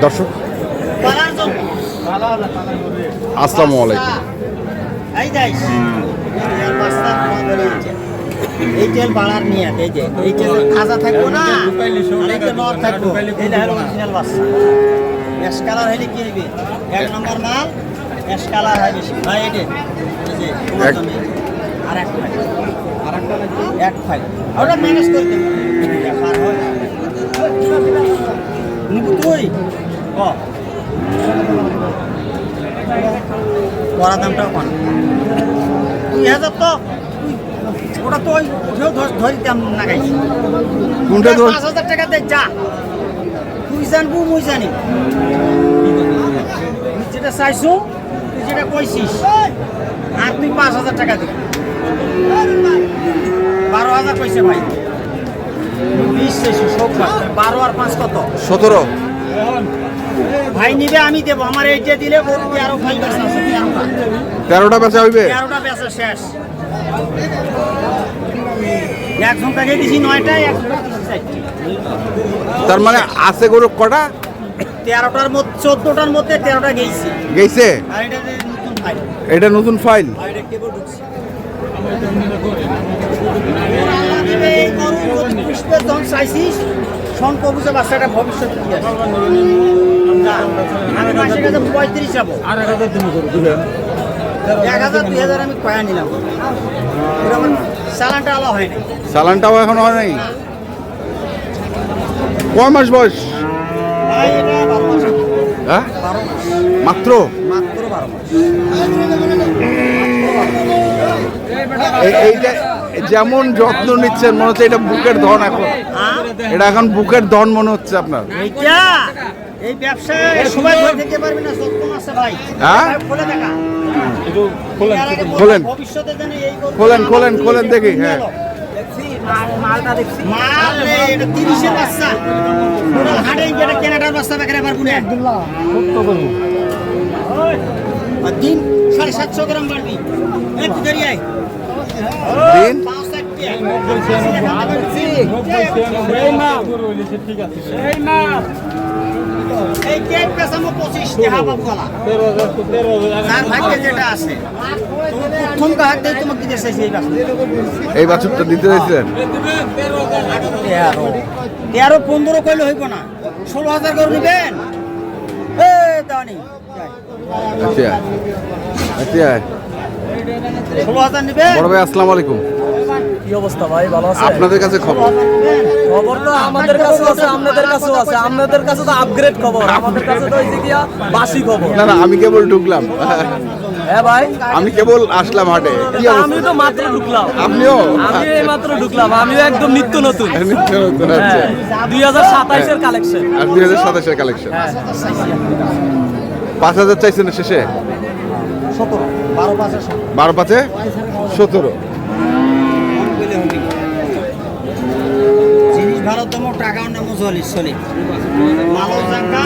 দর্শক আসসালামু আলাইকুম। এই তেল বাড়ার নিয়ে এই যে এই তেল খাজা থাকবো না এই যে নর থাকবো এটা হলো অরিজিনাল বাচ্চা এস কালার হলে কি হইবে এক নম্বর মাল এস কালার হয় বেশি ভাই এই যে আর একটা এক ফাইল ওটা ম্যানেজ করে দেব ব্যাপার হয় নিবু তুই ও বড় দামটাও কম 2000 তো ওটা তো ওই ধরিতাম না গাইছি কোনটা 5000 টাকা দে যা তুই জানবো মুই জানি যেটা চাইছো তুই যেটা কইছিস আর তুই 5000 টাকা দিবি 12000 কইছে ভাই 20 চাইছো সব 12 আর 5 কত 17 ভাই নিবে আমি দেব আমার এইটা দিলে গরু 13 ফাইল আছে 13টা বেচা হইবে 13টা বেচা শেষ এক ঘন্টাকে দিছি 9টা এক ঘন্টা তার মানে আছে গরু কটা 13টার মধ্যে 14টার মধ্যে 13টা গেছে আর এটা নতুন ফাইল এটা নতুন ফাইল আর এটা কেবল ঢুকছে এই গরু পুষ্পের দাম চাইছিস শন কবুজে বাচ্চাটা ভবিষ্যৎ কি আছে আমি মাসে কাছে 35 যাবো আর 1000 তুমি করো 1000 2000 আমি কয়া নিলাম এটা আমার চালানটা আলো হয় না চালানটাও এখন হয় নাই কয় মাস বয়স ভাই এটা 12 মাস হ্যাঁ 12 মাস মাত্র 12 মাস এইটা যেমন যত্ন নিচ্ছেন মনে হচ্ছে এটা বুকের ধন এখন এটা এখন বুকের ধন মনে হচ্ছে আপনার এইটা এই ব্যবসায় সবাই ধরে দিতে পারবে না যত্ন আছে ভাই হ্যাঁ খুলে দেখা খোলেন ভবিষ্যতে জানি এই খোলেন দেখি হ্যাঁ মালটা দেখছি মাল এটা 30 এর বাচ্চা পুরো হাড়ে যেটা কানাডার বাচ্চা বেকারে পারবো না আব্দুল্লাহ কত করব আর দিন 750 গ্রাম বাড়বি এক দরিয়ায় দিন 560 এই কেক পেছামো 25 টাকা বাবুলা 13,000 আর ভাগ্যে যেটা আছে প্রথম গ্রাহক দেই তোমাকে দিতে চাইছি এই বাছুরটা দিতে চাইছিলেন 13 15 কইলে হইব না 16000 করে নেবেন এ দানি আচ্ছা 16000 নেবেন বড় ভাই আসসালামু আলাইকুম কি অবস্থা ভাই ভালো আছে আপনাদের কাছে খবর খবর তো আমাদের কাছে আছে আপনাদের কাছেও আছে আপনাদের কাছে তো আপগ্রেড খবর আমাদের কাছে তো হইছে গিয়া বাসি খবর না আমি কেবল ঢুকলাম হ্যাঁ ভাই আমি কেবল আসলাম হাটে কি অবস্থা আমি তো মাত্র ঢুকলাম আপনিও আমি এই মাত্র ঢুকলাম আমিও একদম নিত্য নতুন নিত্য নতুন আছে 2027 এর কালেকশন আর 2027 এর কালেকশন 5000 চাইছেন শেষে 17 12 পাঁচে 12 পাঁচে 17 জিনিস ভালো তোমার টাকাও না মুজলি চলি মালও জাঙ্গা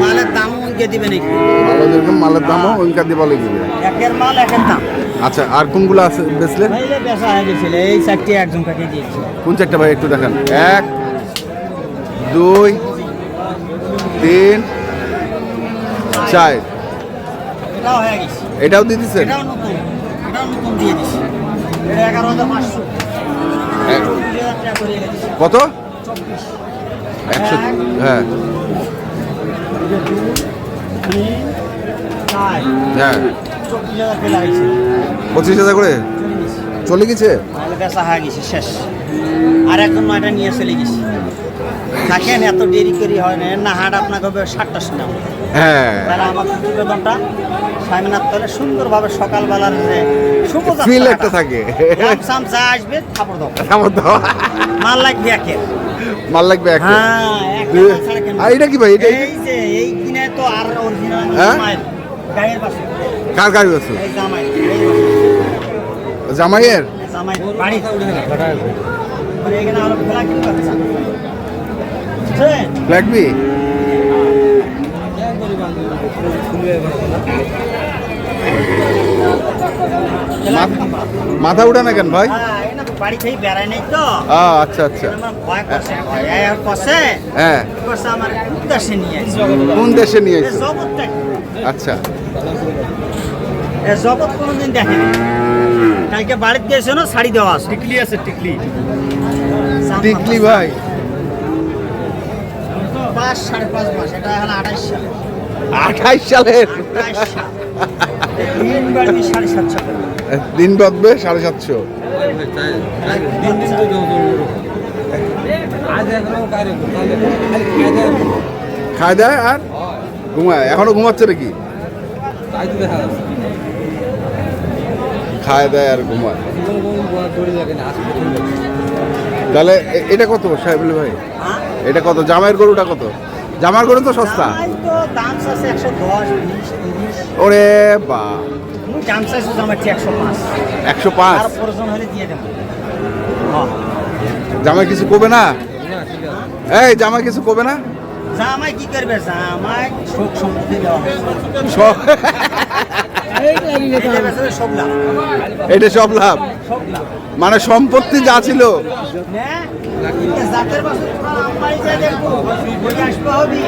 মালের দামও উনকে দিবে নাকি ভালো যেরকম মালের দামও ওইটা দিয়ে বলে দিবে একের মাল একের দাম আচ্ছা আর কোনগুলো আছে বেচলেন ভাইলে বেচা হয়ে গেছিল এই চারটি একজন কাকে দিয়েছি কোন চারটা ভাই একটু দেখান 1 2 3 4 এটাও হয়ে গেছে এটাও দিয়ে দিচ্ছেন এটাও নতুন দিয়ে দিছি এটা 11500 2000 টাকা করে দিছি কত 24 100 হ্যাঁ হ্যাঁ 24000 টাকা লাগিয়েছে 25000 করে চলে গেছে তাহলে বেচা হয়ে গেছে শেষ আর একজন 9টা নিয়ে চলে গেছি থাকেন এত দেরি করি হয় না হাট আপনাকে হবে 7টা সময় হ্যাঁ তাহলে আমার প্রতিবেদনটা সাইমেনার তলে সুন্দরভাবে সকালবেলার যে শুভ ফিল একটা থাকে সাম যা আসবে খাবার দাও খাবার দাও মাল লাগবে একে মাল লাগবে একটা হ্যাঁ আর এটা কি ভাই এটা এই যে এই কিনে তো আর অরিজিনাল হ্যাঁ? গায়ের পাশে কার গাড়ি আছে এই জামাই জামাইয়ের জামাই বাড়ি মানে এখানে আরো খোলা কি বাচ্চা লাগবি মাথা উঠে না কেন ভাই হ্যাঁ বাড়ি থেকে বেড়ায় নাই তো আচ্ছা আচ্ছা আমার ভয় করছে করছে হ্যাঁ করছে আমার দেশে নিয়ে কোন দেশে নিয়ে এই এসেছো? জগৎটা আচ্ছা এই জগৎ কোনোদিন দেখেনি কালকে বাড়িতে গেছে না শাড়ি দেওয়া আছে টিকলি আছে টিকলি টিকলি ভাই 5.5 মাস এটা হলো 28 সাল 28 সালের 28 সাল দিন বাড়ি 750 টাকা দিন বাঁধবে 750। খায় দেয় আর ঘুমায়, এখনো ঘুমাচ্ছে নাকি? খায় দেয় আর ঘুমায়। তাহলে এটা কত সাহেবুল ভাই? হ্যাঁ এটা কত? জামাইয়ের গরুটা কত? জামার গরু তো সস্তা। জামাই তো দাম আছে 110 20 30 ওরে বা মুই দাম চাইছো জামাই 105 আর 105। প্রয়োজন হলে দিয়ে দেব হ্যাঁ জামাই কিছু কবে না? এই জামাই কিছু কবে না? জামাই কি করবে জামাই শোক সম্পত্তি দেওয়া সব এটা বেচলে সব লাভ এটা সব লাভ, সব লাভ মানে সম্পত্তি যা ছিল না জাতের বাসন আমবাড়ি যাই দেখবো ওই আসবে হবি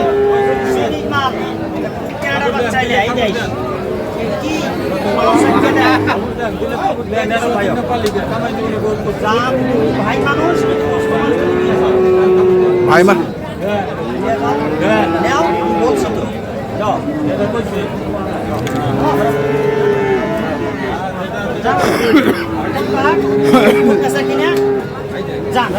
সেই মাল কেনাডা বাচ্চাইলে এই যাইস কি ভাই মানুষ ভাই মা নেও বলছি তো যাও কিনা যান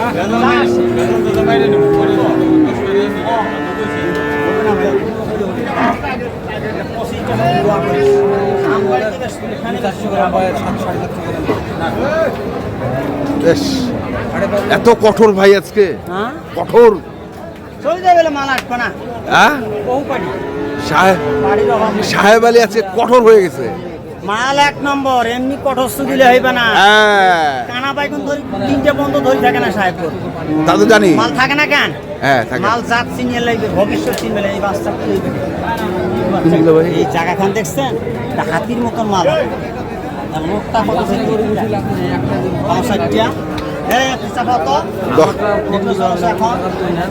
বেশ এত কঠোর ভাই আজকে, হ্যাঁ কঠোর। চলে যাবে বলে মাল আসবে না হ্যাঁ বহু পারি সাহেব বাড়ির অভাব নেই। সাহেব আলী আজকে কঠোর হয়ে গেছে। মাল 1 নম্বর এমনি কঠোর দিলে হইবে না হ্যাঁ কানা বাইকুন ধরি 3টে বন্ধ ধরি থাকে না সাহেব তা তো জানি। মাল থাকে না কেন হ্যাঁ থাকে। মাল জাত চিনিয়ে লাগবে ভবিষ্যৎ চিনবে এই বাচ্চা চিনলো ভাই? এই জায়গাখান দেখছেন এটা হাতির মতন মাল আর লোকটা কত টিয়া হ্যাঁ পিসাব তো দশ- দেখলো চলছে এখন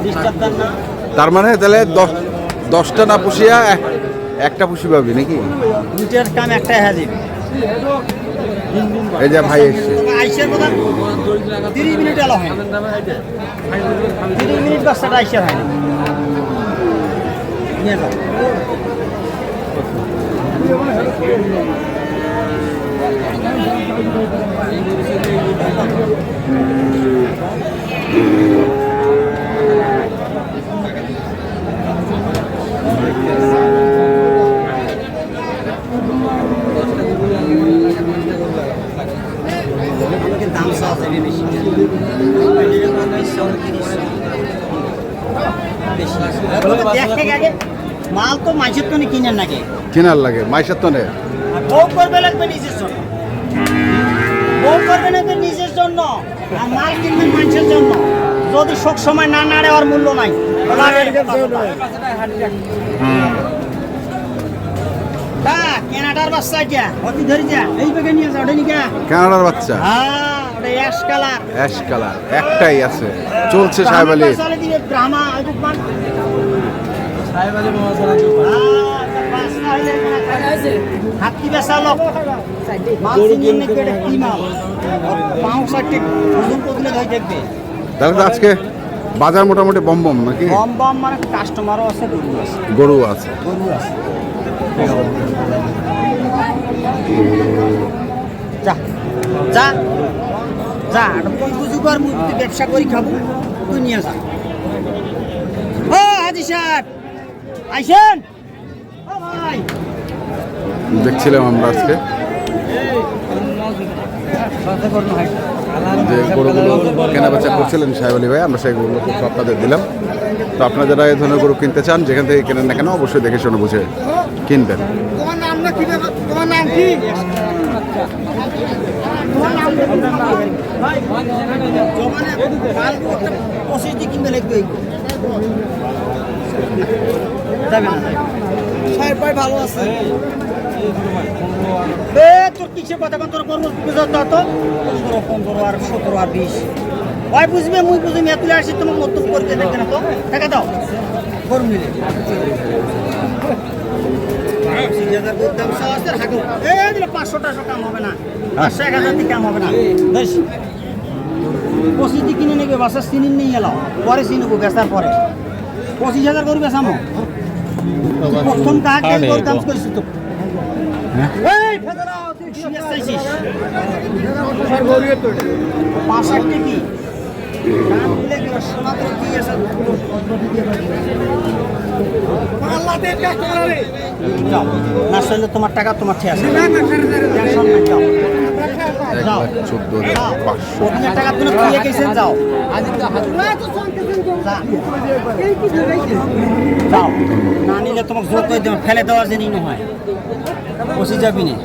ডিস্টার্ব দেন না তার মানে তাহলে 10টা না পুষিয়া একটা পুষি পাবি নাকি? দুইটার কাম একটাই হাজির এই যে ভাই এসছে। আইসের কথা 30 মিনিট এলো হয় 30 মিনিট বাচ্চাটা আইসে হয় না নিয়ে যাও আমাকে দাম চাওয়া বেশি দেখতে আগে মাল তো মাছের তো কিনেন নাকি কেনার লাগে মাইশার তো নেই। বউ করবে লাগবে নিজের জন্য বউ করবে না নিজের জন্য আর মাল কিনবেন মানুষের জন্য যদি সব সময় না নাড়ে আর মূল্য নাই কেনাটার বাচ্চা যা অতি ধরে যা এই বেগে নিয়ে যাও ওটা নিকা কানাডার বাচ্চা হ্যাঁ ওটা অ্যাশ কালার অ্যাশ কালার একটাই আছে, চলছে সাহেব আলী। চলে দিবে ব্রাহ্মা ওই দোকান হাতি বেচা লোক মাল চিনিয়ে নাকি এটা কি মাল পাঁচ ষাটটি ওজন কতলে ধরে দেখবে তাহলে তো আজকে বাজার মোটামুটি বম বম নাকি? বম বম মানে কাস্টমারও আছে গরু আছে গরু আছে। গরু আছে যা যা যা তুই বুঝুক আর মুই ব্যবসা করি খাবো তুই নিয়ে যা ও হাজি সাহেব আইসেন ও ভাই দেখছিলাম আমরা আজকে যে গরুগুলো কেনা বেচা করছিলেন সাহেব আলী ভাই, আমরা সেই গরুগুলো খুব আপনাদের দিলাম। তো আপনারা যারা এই ধরনের গরু কিনতে চান যেখান থেকে কেনেন না কেন অবশ্যই দেখে শুনে বুঝে কিনবেন। তোমার নাম না কি তোমার নাম কি ভালো আছে এ তোর কিসের কথা তোর করবো বুঝত তো 15 আর 17 আর 20 ওই বুঝবে মুই বুঝবি এত আসি তোমার মত করতে দেখবে না তো টাকা দাও গরম মিলে 5,000 দুধ দাম 100 হাগো এই দিলে 500 টাকা কাম হবে না 5,000 দিয়ে কাম হবে না বেশ পঁচিশ কিনে নেবে বাসা চিনি নিয়ে এলাও পরে চিনবো বেচার পরে 25,000 করবে সামো প্রথম কাজ দাম কইছিস তো এই ফেদরা তুই কি চাইছিস 65 কি দাম বলে কি সোনা তো কি আছে আল্লাহ দে কাস্টমারে যাও না শুনলে তোমার টাকা তোমার ঠিক আছে টেনশন নাই যাও যাও 14,500 ওখানে টাকা তুমি দিয়ে গেছেন যাও যাও না নিলে তোমাকে জোর করে দেবো ফেলে দেওয়া জেনি হয় বসে যাবি না